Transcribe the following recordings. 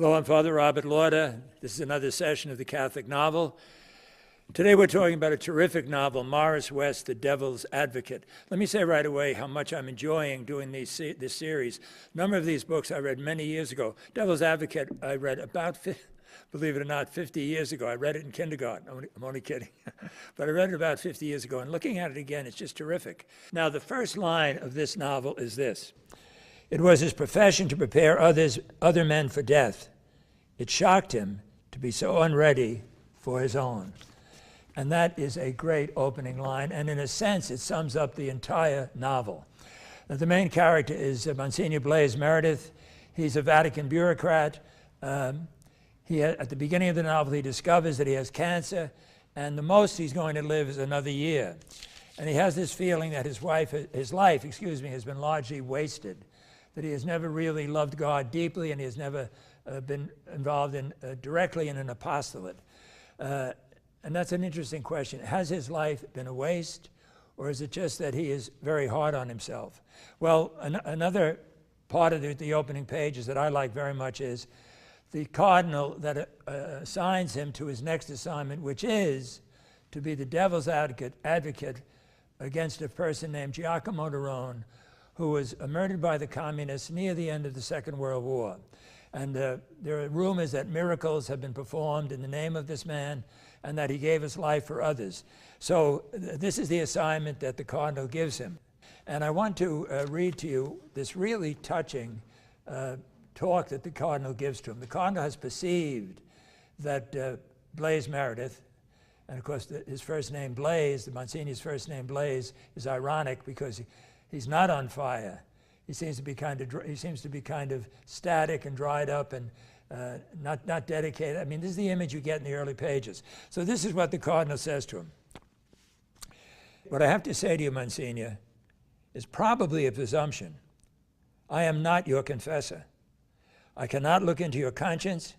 Hello, I'm Father Robert Lauder. This is another session of the Catholic Novel. Today we're talking about a terrific novel, Morris West, The Devil's Advocate. Let me say right away how much I'm enjoying doing this series. A number of these books I read many years ago. Devil's Advocate I read about, believe it or not, 50 years ago. I read it in kindergarten. I'm only kidding. But I read it about 50 years ago, and looking at it again, it's just terrific. Now, the first line of this novel is this. It was his profession to prepare other men for death. It shocked him to be so unready for his own. And that is a great opening line, and in a sense, it sums up the entire novel. The main character is Monsignor Blaise Meredith. He's a Vatican bureaucrat. At the beginning of the novel, he discovers that he has cancer, and the most he's going to live is another year. And he has this feeling that his life has been largely wasted, that he has never really loved God deeply, and he has never been involved directly in an apostolate. And that's an interesting question. Has his life been a waste, or is it just that he is very hard on himself? Well, another part of the opening pages that I like very much is the cardinal that assigns him to his next assignment, which is to be the devil's advocate against a person named Giacomo Nerone, who was murdered by the communists near the end of the Second World War. And there are rumors that miracles have been performed in the name of this man and that he gave his life for others. So this is the assignment that the cardinal gives him. And I want to read to you this really touching talk that the cardinal gives to him. The cardinal has perceived that Blaise Meredith, and of course his first name Blaise, the Monsignor's first name Blaise, is ironic because he's not on fire. He seems to be kind of static and dried up and not dedicated. I mean, this is the image you get in the early pages. So this is what the cardinal says to him. What I have to say to you, Monsignor, is probably a presumption. I am not your confessor. I cannot look into your conscience,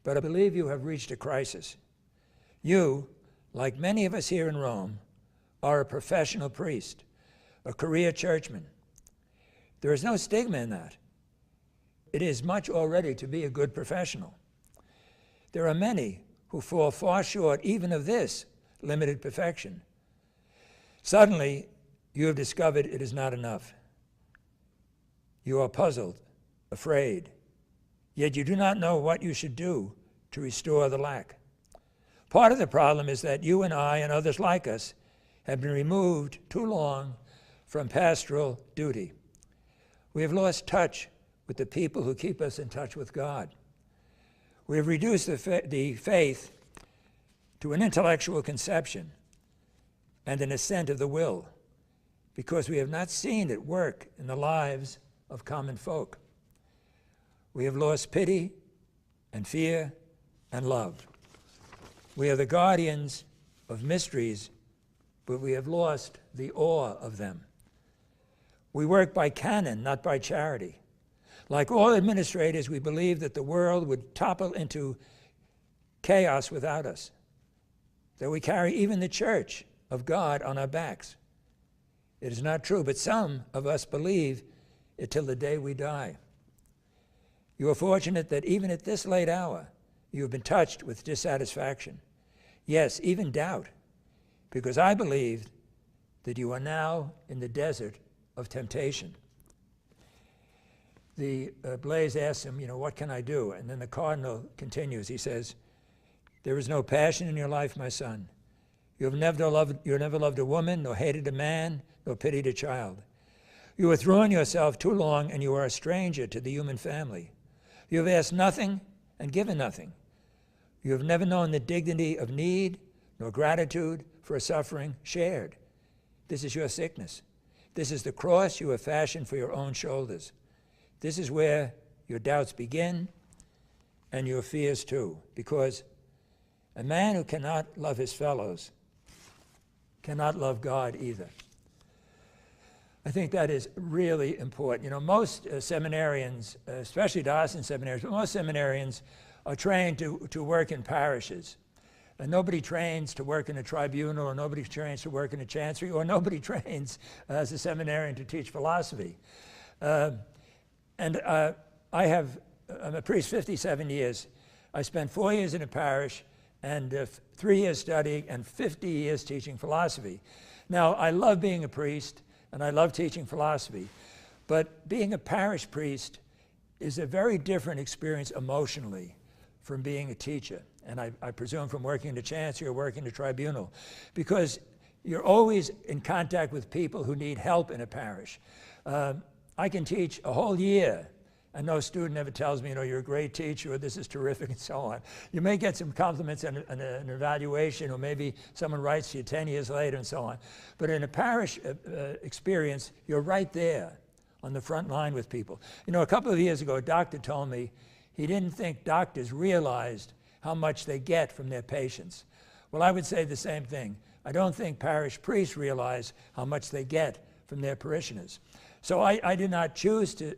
but I believe you have reached a crisis. You, like many of us here in Rome, are a professional priest, a career churchman. There is no stigma in that. It is much already to be a good professional. There are many who fall far short even of this limited perfection. Suddenly, you have discovered it is not enough. You are puzzled, afraid, yet you do not know what you should do to restore the lack. Part of the problem is that you and I and others like us have been removed too long from pastoral duty. We have lost touch with the people who keep us in touch with God. We have reduced the faith to an intellectual conception and an assent of the will because we have not seen it work in the lives of common folk. We have lost pity and fear and love. We are the guardians of mysteries, but we have lost the awe of them. We work by canon, not by charity. Like all administrators, we believe that the world would topple into chaos without us, that we carry even the church of God on our backs. It is not true, but some of us believe it till the day we die. You are fortunate that even at this late hour, you have been touched with dissatisfaction. Yes, even doubt, because I believe that you are now in the desert of temptation. The Blaise asks him, what can I do? And then the cardinal continues. He says, there is no passion in your life, my son. You have never loved a woman, nor hated a man, nor pitied a child. You have thrown yourself too long, and you are a stranger to the human family. You have asked nothing and given nothing. You have never known the dignity of need, nor gratitude for a suffering shared. This is your sickness. This is the cross you have fashioned for your own shoulders. This is where your doubts begin and your fears too, because a man who cannot love his fellows cannot love God either. I think that is really important. Most seminarians, especially diocesan seminarians, but most seminarians are trained to work in parishes. And nobody trains to work in a tribunal, or nobody trains to work in a chancery, or nobody trains as a seminarian to teach philosophy. And I have I'm a priest 57 years. I spent 4 years in a parish and 3 years studying and 50 years teaching philosophy. Now, I love being a priest and I love teaching philosophy, but being a parish priest is a very different experience emotionally from being a teacher. And I presume from working in the chancery or working in the tribunal, because you're always in contact with people who need help in a parish. I can teach a whole year and no student ever tells me, you're a great teacher, or this is terrific, and so on. You may get some compliments and an evaluation, or maybe someone writes to you 10 years later, and so on. But in a parish experience, you're right there on the front line with people. A couple of years ago, a doctor told me he didn't think doctors realized how much they get from their patients. Well, I would say the same thing. I don't think parish priests realize how much they get from their parishioners. So I did not choose to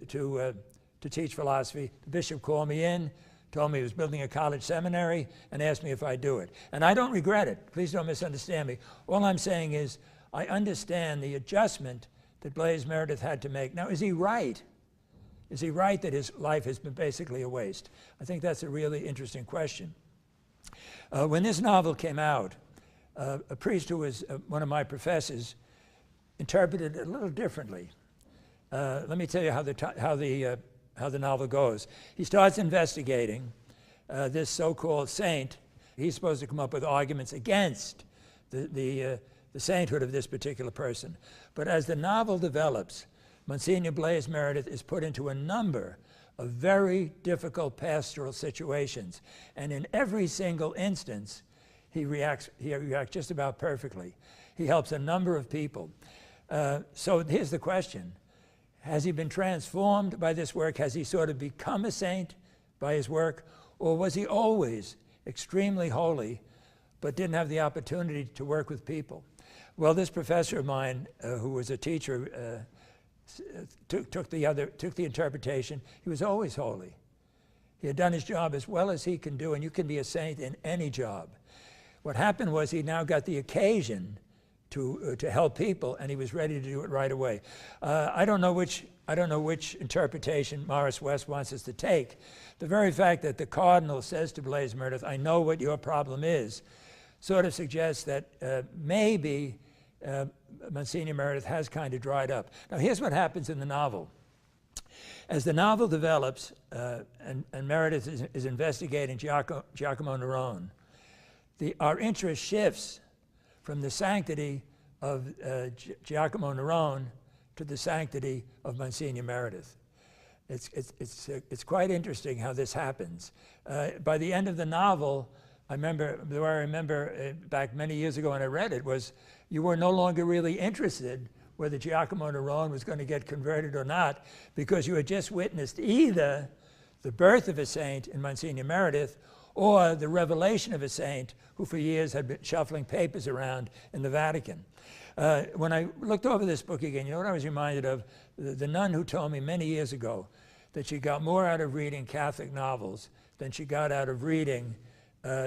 teach philosophy. The bishop called me in, told me he was building a college seminary, and asked me if I'd do it. And I don't regret it. Please don't misunderstand me. All I'm saying is I understand the adjustment that Blaise Meredith had to make. Now, is he right? Is he right that his life has been basically a waste? I think that's a really interesting question. When this novel came out, a priest who was one of my professors interpreted it a little differently. Let me tell you how the novel goes. He starts investigating this so-called saint. He's supposed to come up with arguments against the sainthood of this particular person. But as the novel develops, Monsignor Blaise Meredith is put into a number of very difficult pastoral situations. And in every single instance, he reacts just about perfectly. He helps a number of people. So here's the question. Has he been transformed by this work? Has he sort of become a saint by his work? Or was he always extremely holy, but didn't have the opportunity to work with people? Well, this professor of mine, who was a teacher, took the interpretation. He was always holy. He had done his job as well as he can do, and you can be a saint in any job. What happened was he now got the occasion to help people, and he was ready to do it right away. I don't know which interpretation Morris West wants us to take. The very fact that the cardinal says to Blaise Meredith, "I know what your problem is," sort of suggests that maybe Monsignor Meredith has kind of dried up. Now, here's what happens in the novel. As the novel develops, and Meredith is investigating Giacomo Nerone, our interest shifts from the sanctity of Giacomo Nerone to the sanctity of Monsignor Meredith. It's quite interesting how this happens. By the end of the novel, I remember back many years ago when I read it was you were no longer really interested whether Giacomo Nerone was going to get converted or not, because you had just witnessed either the birth of a saint in Monsignor Meredith or the revelation of a saint who for years had been shuffling papers around in the Vatican. When I looked over this book again, you know what I was reminded of? The nun who told me many years ago that she got more out of reading Catholic novels than she got out of reading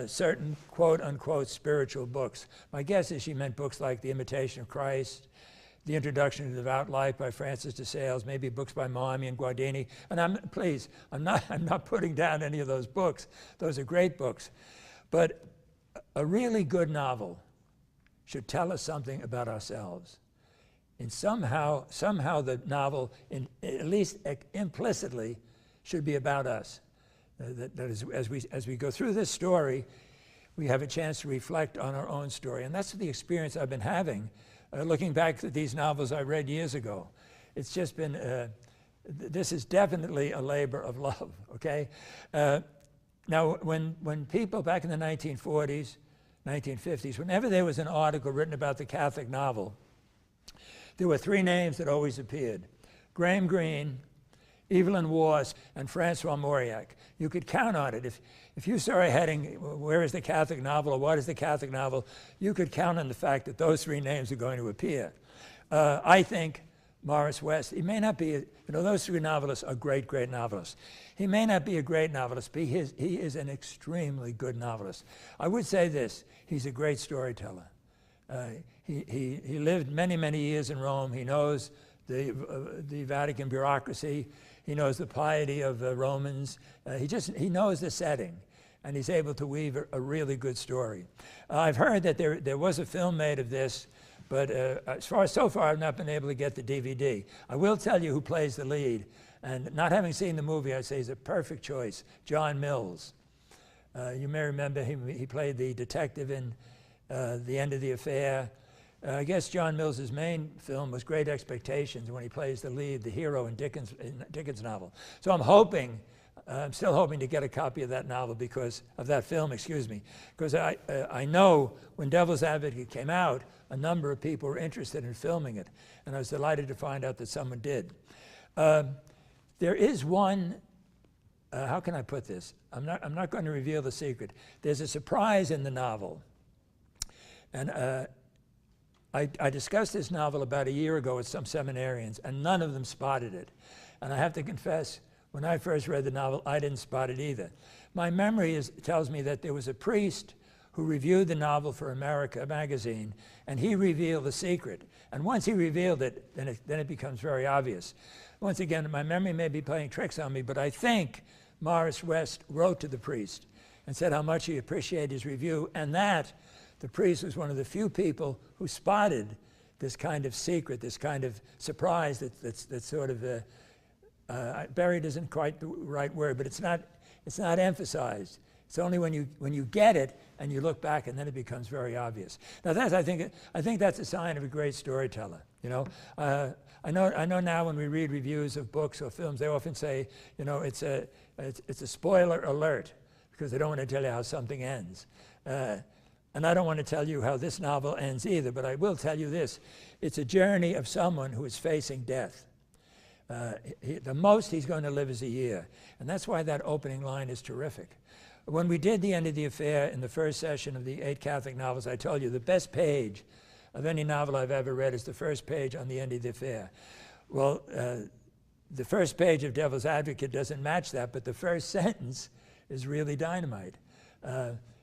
certain quote-unquote spiritual books. My guess is she meant books like The Imitation of Christ, The Introduction to Devout Life by Francis de Sales, maybe books by Marmi and Guardini. And I'm not putting down any of those books. Those are great books. But a really good novel should tell us something about ourselves. And somehow the novel, at least implicitly, should be about us. That is, as we go through this story, we have a chance to reflect on our own story. And that's the experience I've been having looking back at these novels I read years ago. It's just been, this is definitely a labor of love, okay? Now, when people back in the 1940s, 1950s, whenever there was an article written about the Catholic novel, there were three names that always appeared: Graham Greene, Evelyn Waugh, and Francois Mauriac. You could count on it. If you saw a heading, where is the Catholic novel, or what is the Catholic novel, you could count on the fact that those three names are going to appear. I think Morris West, he may not be, those three novelists are great, great novelists. He may not be a great novelist, but he is an extremely good novelist. I would say this: he's a great storyteller. He lived many, many years in Rome. He knows the Vatican bureaucracy. He knows the piety of the Romans. He knows the setting, and he's able to weave a really good story. I've heard that there was a film made of this, but so far I've not been able to get the DVD. I will tell you who plays the lead, and not having seen the movie, I say he's a perfect choice, John Mills. You may remember him. He played the detective in The End of the Affair. I guess John Mills's main film was Great Expectations, when he plays the lead, the hero in Dickens' novel. So I'm still hoping to get a copy of that novel because of that film, excuse me, because I know when Devil's Advocate came out, a number of people were interested in filming it, and I was delighted to find out that someone did. There is one, how can I put this? I'm not going to reveal the secret. There's a surprise in the novel, and I discussed this novel about a year ago with some seminarians, and none of them spotted it. And I have to confess, when I first read the novel, I didn't spot it either. My memory tells me that there was a priest who reviewed the novel for America magazine, and he revealed the secret. And once he revealed it, then it becomes very obvious. Once again, my memory may be playing tricks on me, but I think Morris West wrote to the priest and said how much he appreciated his review, and that the priest was one of the few people who spotted this kind of secret, this kind of surprise that's sort of buried isn't quite the right word, but it's not emphasized. It's only when you get it and you look back, and then it becomes very obvious. Now I think that's a sign of a great storyteller. You know, I know now when we read reviews of books or films, they often say, you know, it's a spoiler alert, because they don't want to tell you how something ends. And I don't want to tell you how this novel ends either, but I will tell you this. It's a journey of someone who is facing death. The most he's going to live is a year. And that's why that opening line is terrific. When we did The End of the Affair in the first session of the 8 Catholic novels, I told you the best page of any novel I've ever read is the first page on The End of the Affair. Well, the first page of Devil's Advocate doesn't match that, but the first sentence is really dynamite.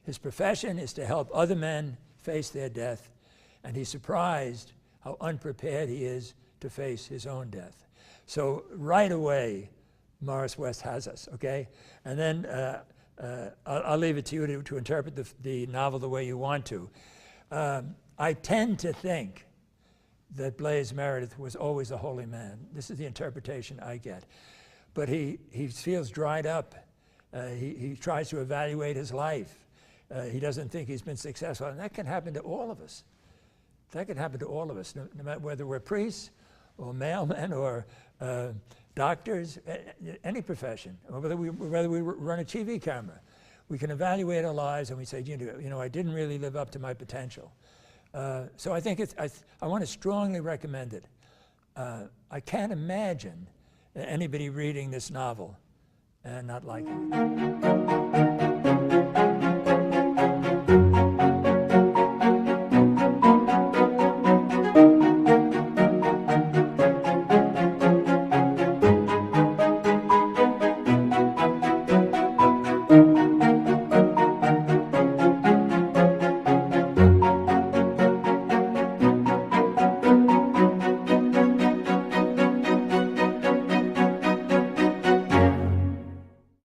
His profession is to help other men face their death, and he's surprised how unprepared he is to face his own death. So right away, Morris West has us, okay? And then I'll leave it to you to interpret the novel the way you want to. I tend to think that Blaise Meredith was always a holy man. This is the interpretation I get. But he feels dried up. He tries to evaluate his life. He doesn't think he's been successful. And that can happen to all of us. That can happen to all of us, no matter whether we're priests or mailmen or doctors, any profession, or whether we run a TV camera. We can evaluate our lives and we say, you know, I didn't really live up to my potential. So I think I want to strongly recommend it. I can't imagine anybody reading this novel and not liking it.